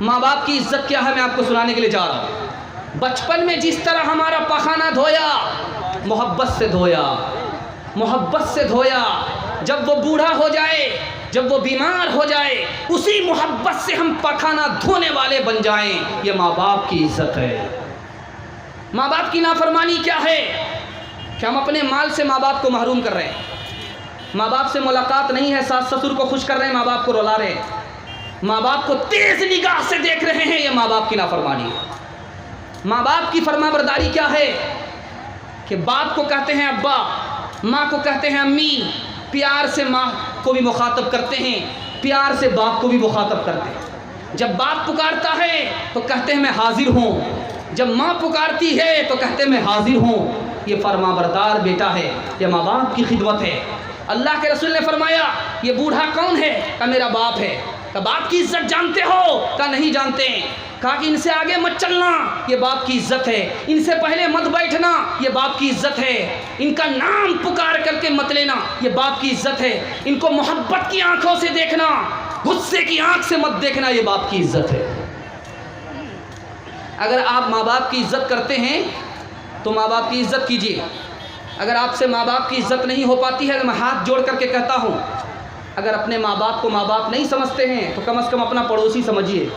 माँ बाप की इज्जत क्या है मैं आपको सुनाने के लिए जा रहा हूँ। बचपन में जिस तरह हमारा पखाना धोया, मोहब्बत से धोया, मोहब्बत से धोया। जब वो बूढ़ा हो जाए, जब वो बीमार हो जाए, उसी मोहब्बत से हम पखाना धोने वाले बन जाएं। ये माँ बाप की इज्जत है। माँ बाप की नाफरमानी क्या है कि हम अपने माल से माँ बाप को महरूम कर रहे हैं। माँ बाप से मुलाकात नहीं है, सास ससुर को खुश कर रहे हैं, माँ बाप को रुला रहे हैं, माँ बाप को तेज निगाह से देख रहे हैं। ये माँ बाप की नाफरमानी है। माँ बाप की फरमाबरदारी क्या है कि बाप को कहते हैं अब्बा, माँ को कहते हैं अम्मी, प्यार से माँ को भी मुखातब करते हैं, प्यार से बाप को भी मुखातब करते हैं। जब बाप पुकारता है तो कहते हैं मैं हाजिर हूँ, जब माँ पुकारती है तो कहते हैं मैं हाजिर हूँ। ये फरमाबरदार बेटा है, ये माँ बाप की खिदमत है। अल्लाह के रसूल ने फरमाया ये बूढ़ा कौन है? का मेरा बाप है। का बाप की इज्जत जानते हो? का नहीं जानते। कहा कि इनसे आगे मत चलना, ये बाप की इज्जत है। इनसे पहले मत बैठना, ये बाप की इज्जत है। इनका नाम पुकार करके मत लेना, ये बाप की इज्जत है। इनको मोहब्बत की आंखों से देखना, गुस्से की आंख से मत देखना, ये बाप की इज्जत है। अगर आप माँ बाप की इज्जत करते हैं तो माँ बाप की इज्जत कीजिए। अगर आपसे माँ बाप की इज्जत नहीं हो पाती है तो मैं हाथ जोड़ करके कहता हूँ, अगर अपने माँ बाप को माँ बाप नहीं समझते हैं तो कम से कम अपना पड़ोसी समझिए।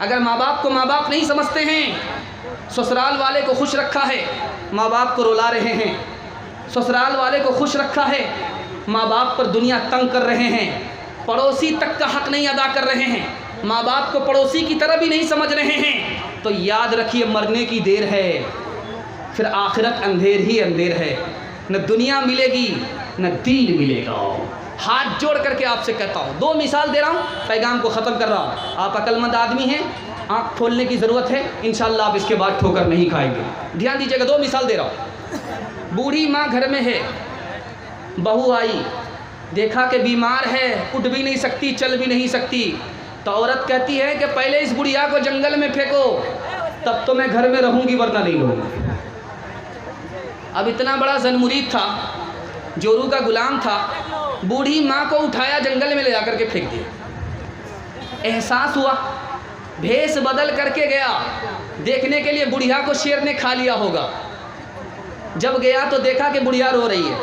अगर माँ बाप को माँ बाप नहीं समझते हैं, ससुराल वाले को खुश रखा है, माँ बाप को रुला रहे हैं, ससुराल वाले को खुश रखा है, माँ बाप पर दुनिया तंग कर रहे हैं, पड़ोसी तक का हक नहीं अदा कर रहे हैं, माँ बाप को पड़ोसी की तरह भी नहीं समझ रहे हैं, तो याद रखिए मरने की देर है, फिर आखिरत अंधेर ही अंधेर है। न दुनिया मिलेगी न दिल मिलेगा। हाथ जोड़ करके आपसे कहता हूँ, 2 मिसाल दे रहा हूँ, पैगाम को ख़त्म कर रहा हूँ। आप अक्लमंद आदमी हैं, आँख खोलने की ज़रूरत है, इंशाअल्लाह आप इसके बाद ठोकर नहीं खाएंगे। ध्यान दीजिएगा, 2 मिसाल दे रहा हूँ। बूढ़ी माँ घर में है, बहू आई, देखा कि बीमार है, उठ भी नहीं सकती, चल भी नहीं सकती, तो औरत कहती है कि पहले इस बुढ़िया को जंगल में फेंको, तब तो मैं घर में रहूँगी वरना नहीं रहूँगी। अब इतना बड़ा ज़नमुरीद था, जोरू का गुलाम था, बूढ़ी माँ को उठाया जंगल में ले जाकर के फेंक दिया। एहसास हुआ, भेष बदल करके गया देखने के लिए, बुढ़िया को शेर ने खा लिया होगा। जब गया तो देखा कि बुढ़िया रो रही है,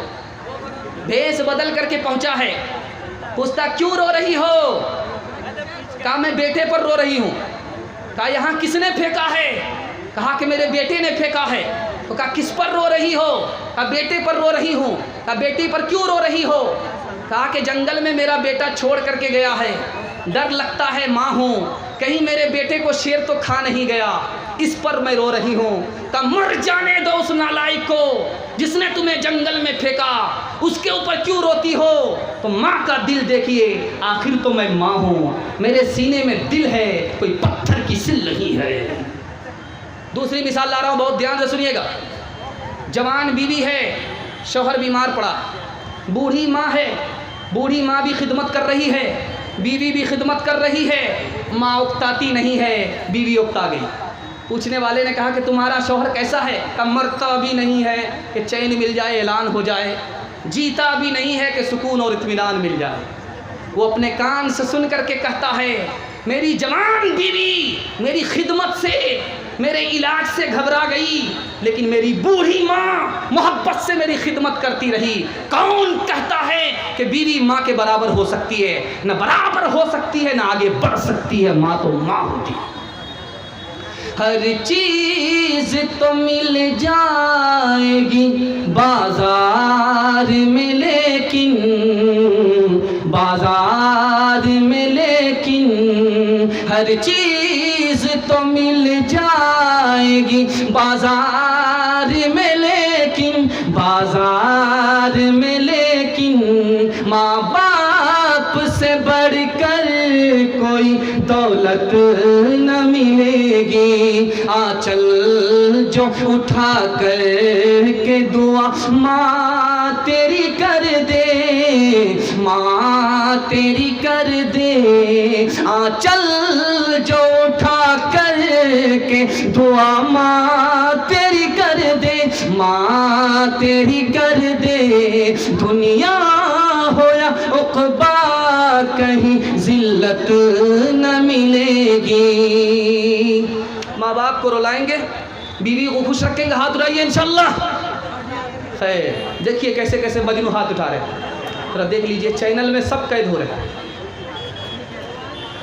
भेष बदल करके पहुंचा है, पूछता क्यों रो रही हो? कहा मैं बेटे पर रो रही हूँ। कहा यहाँ किसने फेंका है? कहा कि मेरे बेटे ने फेंका है। तो कहा किस पर रो रही हो? कहा बेटे पर रो रही हूँ। कहा बेटी पर क्यों रो रही हो? कहा कि जंगल में मेरा बेटा छोड़ करके गया है, डर लगता है माँ हूँ, कहीं मेरे बेटे को शेर तो खा नहीं गया, इस पर मैं रो रही हूँ। कहा मर जाने दो उस नालायक को जिसने तुम्हें जंगल में फेंका, उसके ऊपर क्यों रोती हो? तो माँ का दिल देखिए, आखिर तो मैं माँ हूँ, मेरे सीने में दिल है, कोई पत्थर की सिल नहीं है। दूसरी मिसाल ला रहा हूँ, बहुत ध्यान से सुनिएगा। जवान बीवी है, शौहर बीमार पड़ा, बूढ़ी माँ है, बूढ़ी माँ भी खिदमत कर रही है, बीवी भी खिदमत कर रही है, माँ उकताती नहीं है, बीवी उकता गई। पूछने वाले ने कहा कि तुम्हारा शौहर कैसा है? कहा मरता भी नहीं है कि चैन मिल जाए ऐलान हो जाए, जीता भी नहीं है कि सुकून और इत्मीनान मिल जाए। वो अपने कान से सुन करके कहता है मेरी जवान बीवी मेरी खिदमत से, मेरे इलाज से घबरा गई, लेकिन मेरी बूढ़ी माँ मोहब्बत से मेरी खिदमत करती रही। कौन कहता है कि बीवी माँ के बराबर हो सकती है? न बराबर हो सकती है, न आगे बढ़ सकती है। माँ तो माँ होती है। हर चीज तो मिल जाएगी बाजार में, लेकिन बाजार में, लेकिन हर चीज तो मिल जाएगी बाजार में, लेकिन बाजार में, लेकिन माँ बाप से बढ़कर कोई दौलत न मिलेगी। आंचल जो उठा कर के दुआ माँ तेरी कर दे, माँ तेरी कर दे। आंचल जो उठा कर के दुआ माँ तेरी कर दे, माँ तेरी कर दे। दुनिया हो या उक़बा कहीं जिल्लत न मिले माँ बाप को रुलाएंगे, बीवी को खुश रखेंगे? हाथ उठाइए इंशाल्लाह। खैर, देखिए कैसे कैसे मजनू हाथ उठा रहे हैं, थोड़ा देख लीजिए, चैनल में सब कैद हो रहे हैं।